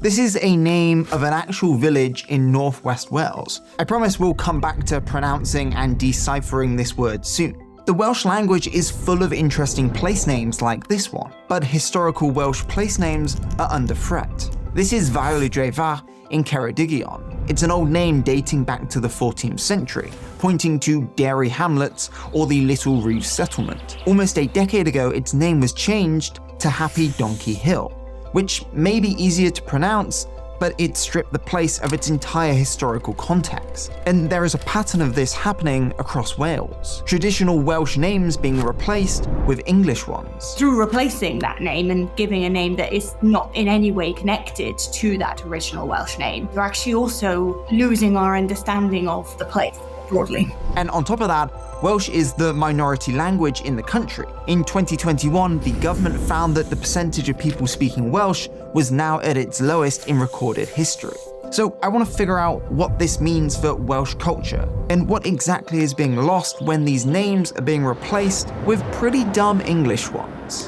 This is a name of an actual village in northwest Wales. I promise we'll come back to pronouncing and deciphering this word soon. The Welsh language is full of interesting place names like this one, but historical Welsh place names are under threat. This is Hywel Lloyd in Ceredigion. It's an old name dating back to the 14th century, pointing to dairy hamlets or the Little Reeve settlement. Almost a decade ago, its name was changed to Happy Donkey Hill, which may be easier to pronounce, but it stripped the place of its entire historical context. And there is a pattern of this happening across Wales. Traditional Welsh names being replaced with English ones. Through replacing that name and giving a name that is not in any way connected to that original Welsh name, you're actually also losing our understanding of the place broadly. And on top of that, Welsh is the minority language in the country. In 2021, the government found that the percentage of people speaking Welsh was now at its lowest in recorded history. So I want to figure out what this means for Welsh culture, and what exactly is being lost when these names are being replaced with pretty dumb English ones.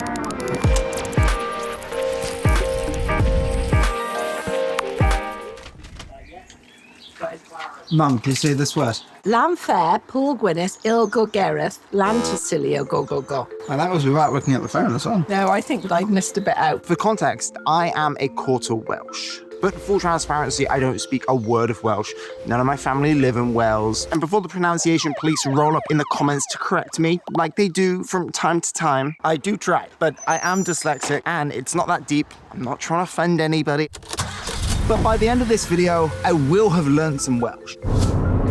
Mum, can you say this word? Lam fair, Paul Gwyneth, Ilgo Gareth, Lan Tacilio, go, go, go. Well, that was without looking at the phone as well. No, I think that I missed a bit out. For context, I am a quarter Welsh. But full transparency, I don't speak a word of Welsh. None of my family live in Wales. And before the pronunciation police roll up in the comments to correct me, like they do from time to time, I do try. But I am dyslexic, and it's not that deep. I'm not trying to offend anybody. But by the end of this video, I will have learned some Welsh.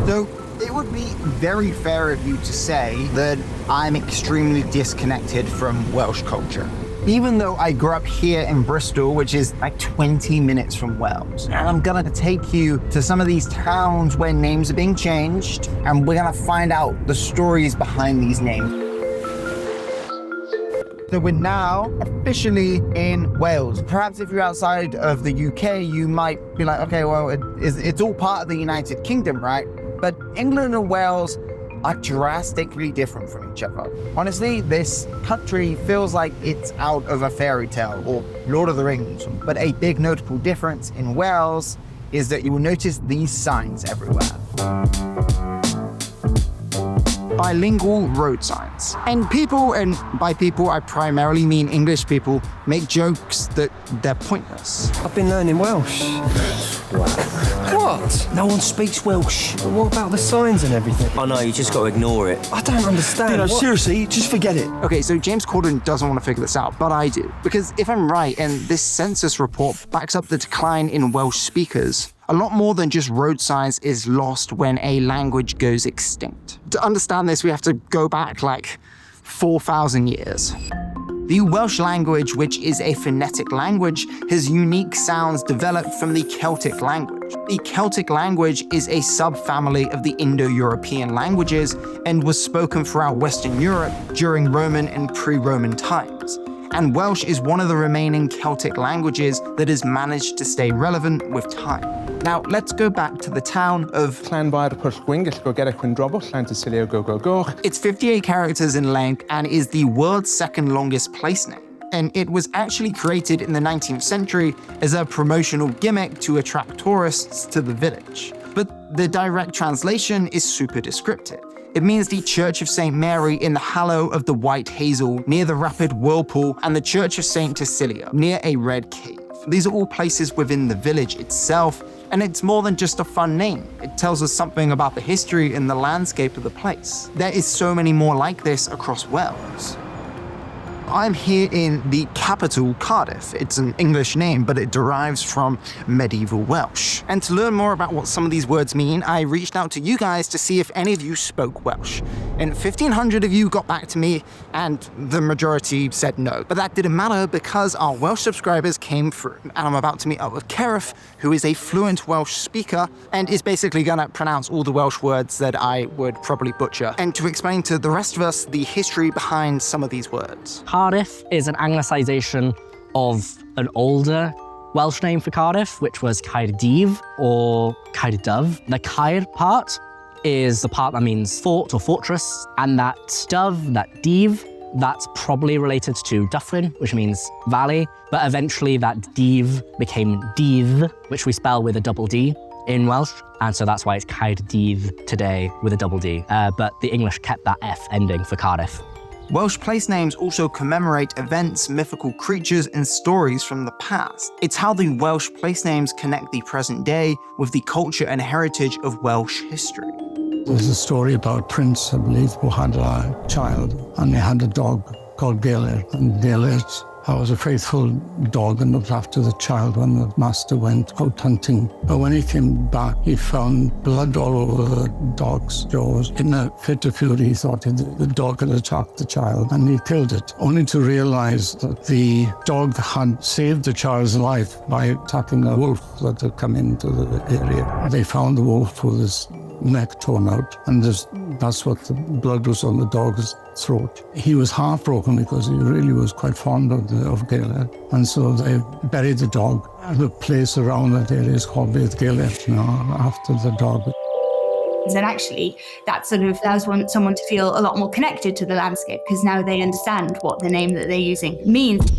So it would be very fair of you to say that I'm extremely disconnected from Welsh culture. Even though I grew up here in Bristol, which is like 20 minutes from Wales. And I'm gonna take you to some of these towns where names are being changed, and we're gonna find out the stories behind these names. So we're now officially in Wales. Perhaps if you're outside of the UK, you might be like, okay, well, it's all part of the United Kingdom, right? But England and Wales are drastically different from each other. Honestly, this country feels like it's out of a fairy tale or Lord of the Rings. But a big notable difference in Wales is that you will notice these signs everywhere. Bilingual road signs. And people, and by people I primarily mean English people, make jokes that they're pointless. I've been learning Welsh. What? No one speaks Welsh. But what about the signs and everything? I know, you just got to ignore it. I don't understand. No, seriously, just forget it. Okay, so James Corden doesn't want to figure this out, but I do. Because if I'm right, and this census report backs up the decline in Welsh speakers, a lot more than just road signs is lost when a language goes extinct. To understand this, we have to go back like 4,000 years. The Welsh language, which is a phonetic language, has unique sounds developed from the Celtic language. The Celtic language is a subfamily of the Indo-European languages and was spoken throughout Western Europe during Roman and pre-Roman times. And Welsh is one of the remaining Celtic languages that has managed to stay relevant with time. Now, let's go back to the town of It's 58 characters in length and is the world's second longest place name. And it was actually created in the 19th century as a promotional gimmick to attract tourists to the village. But the direct translation is super descriptive. It means the Church of St. Mary in the Hollow of the White Hazel near the rapid whirlpool, and the Church of St. Tacilio near a red cave. These are all places within the village itself, and it's more than just a fun name. It tells us something about the history and the landscape of the place. There is so many more like this across Wales. I'm here in the capital, Cardiff. It's an English name, but it derives from medieval Welsh. And to learn more about what some of these words mean, I reached out to you guys to see if any of you spoke Welsh. And 1,500 of you got back to me, and the majority said no. But that didn't matter because our Welsh subscribers came through. And I'm about to meet up with Cerith, who is a fluent Welsh speaker and is basically gonna pronounce all the Welsh words that I would probably butcher, and to explain to the rest of us the history behind some of these words. Cardiff is an anglicisation of an older Welsh name for Cardiff, which was Caerdydd or Caerdydd. The Caer part is the part that means fort or fortress, and that Dyf, that Dyf, That's probably related to Dyffryn, which means valley, but eventually that Dyf became Dydd, which we spell with a double D in Welsh, and so that's why it's Caerdydd today with a double D, but the English kept that F ending for Cardiff. Welsh place names also commemorate events, mythical creatures, and stories from the past. It's how the Welsh place names connect the present day with the culture and heritage of Welsh history. There's a story about a prince, I believe, who had a child, and he had a dog called Galer, and Galer was a faithful dog and looked after the child when the master went out hunting. But when he came back, he found blood all over the dog's jaws. In a fit of fury, he thought the dog had attacked the child, and he killed it, only to realize that the dog had saved the child's life by attacking a wolf that had come into the area. They found the wolf with his neck torn out, and that's what the blood was on the dog's throat. He was heartbroken because he really was quite fond of Gaelic, and so they buried the dog. The place around that area is called Beth Gaelic now, after the dog. And actually, that sort of allows someone to feel a lot more connected to the landscape, because now they understand what the name that they're using means. Do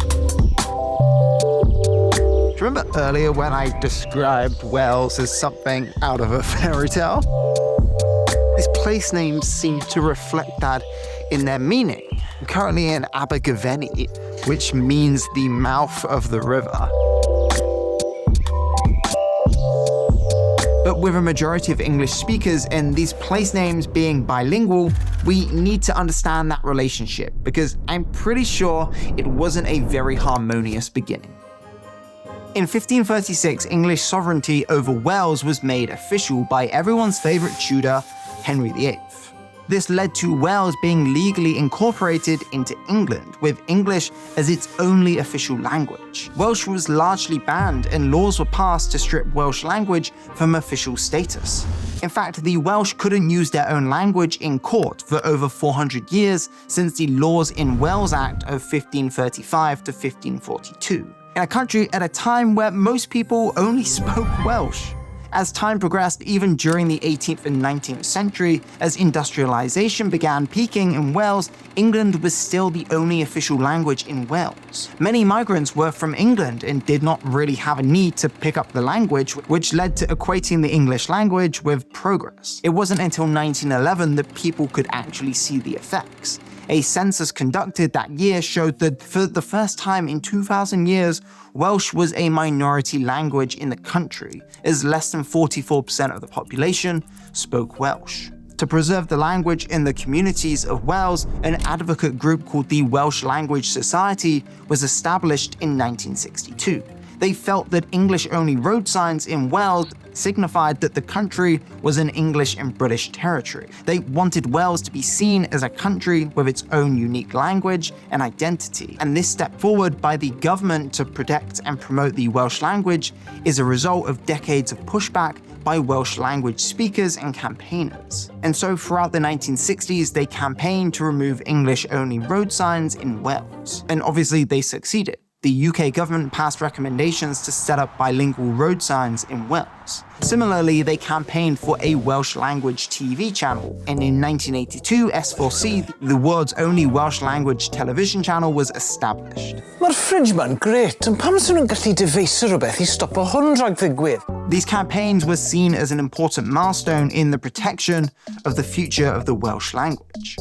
you remember earlier when I described Wales as something out of a fairy tale? These place names seem to reflect that in their meaning. I'm currently in Abergavenny, which means the mouth of the river. But with a majority of English speakers and these place names being bilingual, we need to understand that relationship, because I'm pretty sure it wasn't a very harmonious beginning. In 1536, English sovereignty over Wales was made official by everyone's favourite Tudor, Henry VIII. This led to Wales being legally incorporated into England, with English as its only official language. Welsh was largely banned, and laws were passed to strip Welsh language from official status. In fact, the Welsh couldn't use their own language in court for over 400 years since the Laws in Wales Act of 1535 to 1542. In a country at a time where most people only spoke Welsh. As time progressed, even during the 18th and 19th century, as industrialization began peaking in Wales, England was still the only official language in Wales. Many migrants were from England and did not really have a need to pick up the language, which led to equating the English language with progress. It wasn't until 1911 that people could actually see the effects. A census conducted that year showed that for the first time in 2,000 years, Welsh was a minority language in the country, as less than 44% of the population spoke Welsh. To preserve the language in the communities of Wales, an advocate group called the Welsh Language Society was established in 1962. They felt that English-only road signs in Wales signified that the country was an English and British territory. They wanted Wales to be seen as a country with its own unique language and identity. And this step forward by the government to protect and promote the Welsh language is a result of decades of pushback by Welsh language speakers and campaigners. And so throughout the 1960s, they campaigned to remove English-only road signs in Wales. And obviously they succeeded. The UK government passed recommendations to set up bilingual road signs in Wales. Similarly, they campaigned for a Welsh language TV channel, and in 1982, S4C, the world's only Welsh language television channel, was established. Mae'r fridge ma'n grêt, ond pam sy'n nhw'n gallu dyfeiso rhywbeth I stopo hwn rhag ddigwydd? These campaigns were seen as an important milestone in the protection of the future of the Welsh language.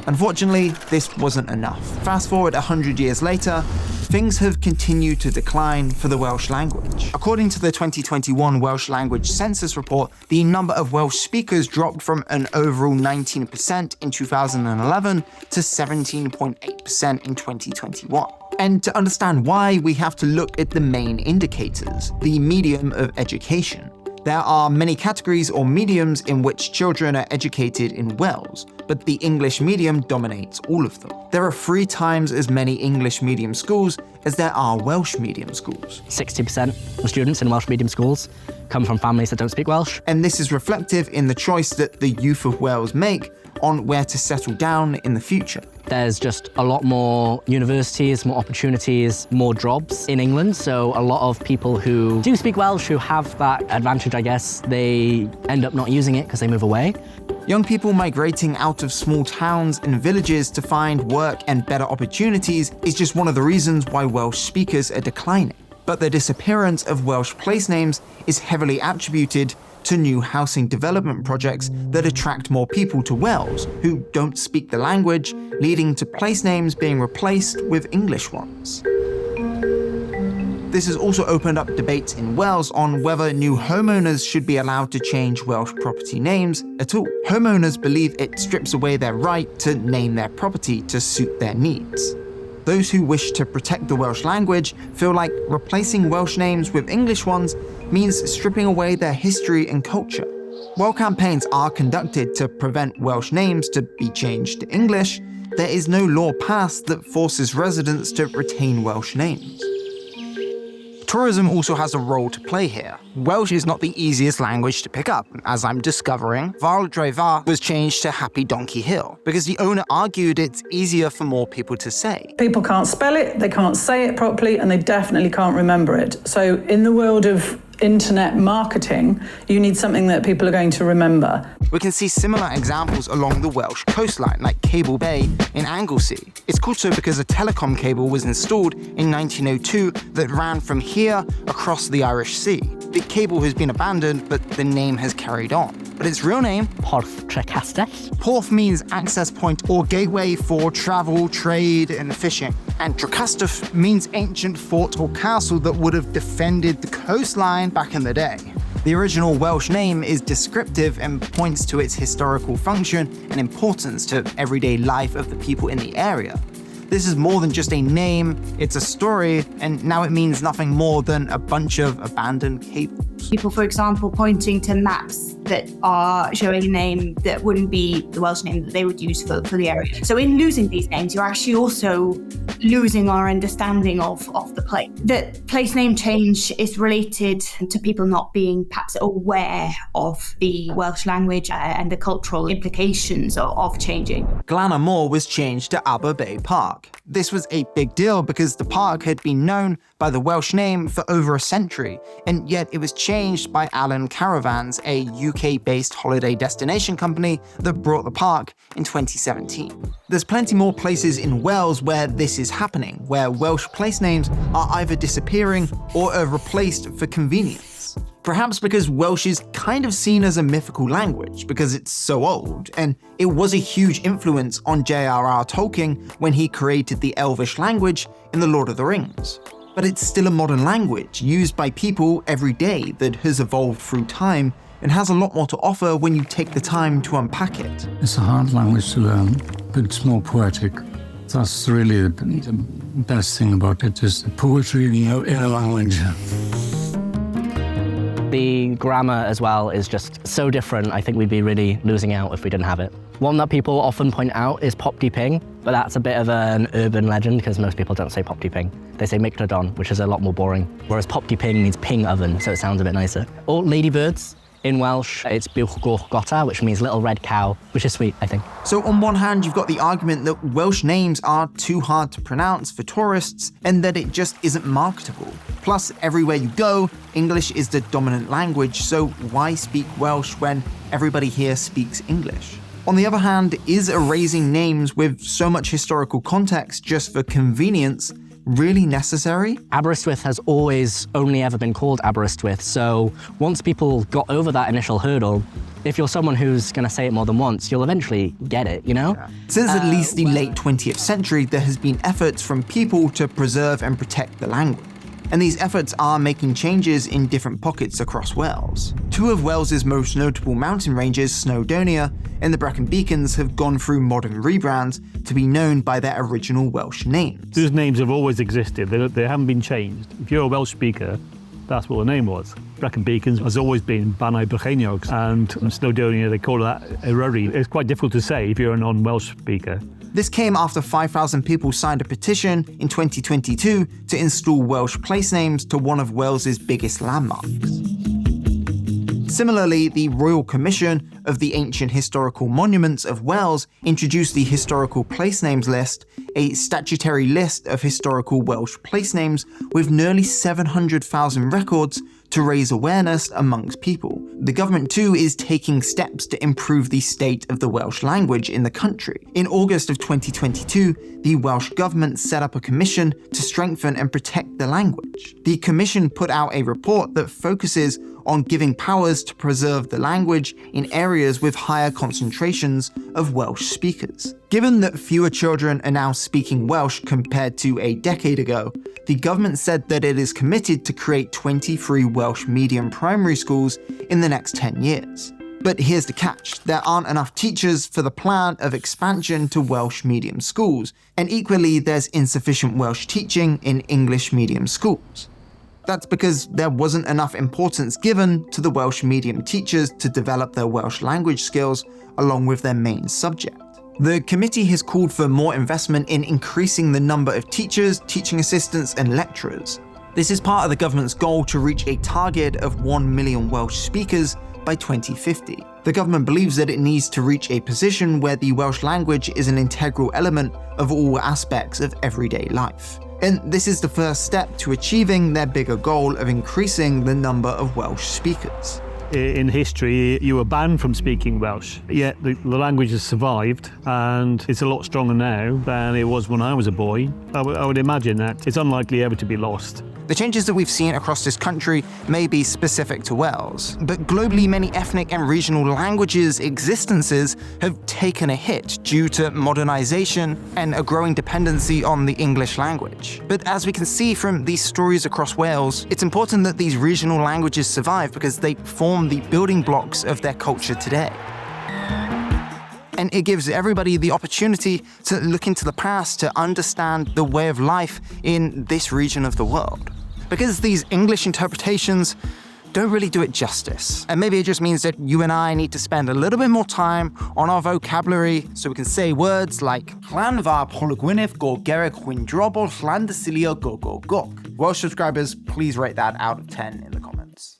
Unfortunately, this wasn't enough. Fast forward 100 years later, things have continued to decline for the Welsh language. According to the 2021 Welsh Language Census report, the number of Welsh speakers dropped from an overall 19% in 2011 to 17.8% in 2021. And to understand why, we have to look at the main indicators, the medium of education. There are many categories or mediums in which children are educated in Wales, but the English medium dominates all of them. There are 3 times as many English medium schools as there are Welsh medium schools. 60% of students in Welsh medium schools come from families that don't speak Welsh. And this is reflective in the choice that the youth of Wales make on where to settle down in the future. There's just a lot more universities, more opportunities, more jobs in England. So a lot of people who do speak Welsh, who have that advantage, I guess, they end up not using it because they move away. Young people migrating out of small towns and villages to find work and better opportunities is just one of the reasons why Welsh speakers are declining. But the disappearance of Welsh place names is heavily attributed to new housing development projects that attract more people to Wales who don't speak the language, leading to place names being replaced with English ones. This has also opened up debates in Wales on whether new homeowners should be allowed to change Welsh property names at all. Homeowners believe it strips away their right to name their property to suit their needs. Those who wish to protect the Welsh language feel like replacing Welsh names with English ones means stripping away their history and culture. While campaigns are conducted to prevent Welsh names to be changed to English, there is no law passed that forces residents to retain Welsh names. Tourism also has a role to play here. Welsh is not the easiest language to pick up. As I'm discovering, Fal Drefa was changed to Happy Donkey Hill because the owner argued it's easier for more people to say. People can't spell it, they can't say it properly, and they definitely can't remember it. So in the world of internet marketing, you need something that people are going to remember. We can see similar examples along the Welsh coastline, like Cable Bay in Anglesey. It's called so because a telecom cable was installed in 1902 that ran from here across the Irish Sea. The cable has been abandoned, but the name has carried on. But its real name? Porth Trechastell. Porth means access point or gateway for travel, trade, and fishing. And Trechastell means ancient fort or castle that would have defended the coastline back in the day. The original Welsh name is descriptive and points to its historical function and importance to everyday life of the people in the area. This is more than just a name, it's a story, and now it means nothing more than a bunch of abandoned cables. People, for example, pointing to maps that are showing a name that wouldn't be the Welsh name that they would use for the area. So in losing these names, you're actually also losing our understanding of the place. The place name change is related to people not being perhaps aware of the Welsh language and the cultural implications of changing. Glanna Moor was changed to Aber Bay Park. This was a big deal because the park had been known by the Welsh name for over a century, and yet it was changed by Alan Caravans, a UK-based holiday destination company that brought the park in 2017. There's plenty more places in Wales where this is happening, where Welsh place names are either disappearing or are replaced for convenience. Perhaps because Welsh is kind of seen as a mythical language because it's so old, and it was a huge influence on J.R.R. Tolkien when he created the Elvish language in The Lord of the Rings. But it's still a modern language used by people every day that has evolved through time and has a lot more to offer when you take the time to unpack it. It's a hard language to learn, but it's more poetic. That's really the best thing about it, is the poetry in a language. The grammar as well is just so different. I think we'd be really losing out if we didn't have it. One that people often point out is Pop Di Ping, but that's a bit of an urban legend because most people don't say Pop Di Ping. They say Microdon, which is a lot more boring. Whereas Pop Di Ping means ping oven, so it sounds a bit nicer. Or ladybirds. In Welsh, it's Buwch Goch Gota, which means little red cow, which is sweet, I think. So on one hand, you've got the argument that Welsh names are too hard to pronounce for tourists and that it just isn't marketable. Plus, everywhere you go, English is the dominant language, so why speak Welsh when everybody here speaks English? On the other hand, is erasing names with so much historical context just for convenience really necessary? Aberystwyth has always only ever been called Aberystwyth, so once people got over that initial hurdle, if you're someone who's going to say it more than once, you'll eventually get it, you know? Yeah. Since at least the late 20th century, there has been efforts from people to preserve and protect the language. And these efforts are making changes in different pockets across Wales. Two of Wales's most notable mountain ranges, Snowdonia and the Brecon Beacons, have gone through modern rebrands to be known by their original Welsh names. Those names have always existed, they haven't been changed. If you're a Welsh speaker, that's what the name was. Brecon Beacons has always been Banau Brycheiniog, and Snowdonia, they call that Eryri. It's quite difficult to say if you're a non-Welsh speaker. This came after 5,000 people signed a petition in 2022 to install Welsh place names to one of Wales's biggest landmarks. Similarly, the Royal Commission of the Ancient Historical Monuments of Wales introduced the Historical Place Names List, a statutory list of historical Welsh place names with nearly 700,000 records to raise awareness amongst people. The government too is taking steps to improve the state of the Welsh language in the country. In August of 2022, the Welsh government set up a commission to strengthen and protect the language. The commission put out a report that focuses on giving powers to preserve the language in areas with higher concentrations of Welsh speakers. Given that fewer children are now speaking Welsh compared to a decade ago, the government said that it is committed to create 23 Welsh medium primary schools in the next 10 years. But here's the catch: there aren't enough teachers for the plan of expansion to Welsh medium schools, and equally there's insufficient Welsh teaching in English medium schools. That's because there wasn't enough importance given to the Welsh medium teachers to develop their Welsh language skills along with their main subject. The committee has called for more investment in increasing the number of teachers, teaching assistants, and lecturers. This is part of the government's goal to reach a target of 1 million Welsh speakers by 2050. The government believes that it needs to reach a position where the Welsh language is an integral element of all aspects of everyday life. And this is the first step to achieving their bigger goal of increasing the number of Welsh speakers. In history, you were banned from speaking Welsh, yet the language has survived, and it's a lot stronger now than it was when I was a boy. I would imagine that it's unlikely ever to be lost. The changes that we've seen across this country may be specific to Wales, but globally many ethnic and regional languages' existences have taken a hit due to modernization and a growing dependency on the English language. But as we can see from these stories across Wales, it's important that these regional languages survive because they form the building blocks of their culture today. And it gives everybody the opportunity to look into the past to understand the way of life in this region of the world. Because these English interpretations don't really do it justice. And maybe it just means that you and I need to spend a little bit more time on our vocabulary so we can say words like Llan var Polygwyneth go gerrig chwindrobol llan dy silio go go gok. Welsh subscribers, please rate that out of 10 in the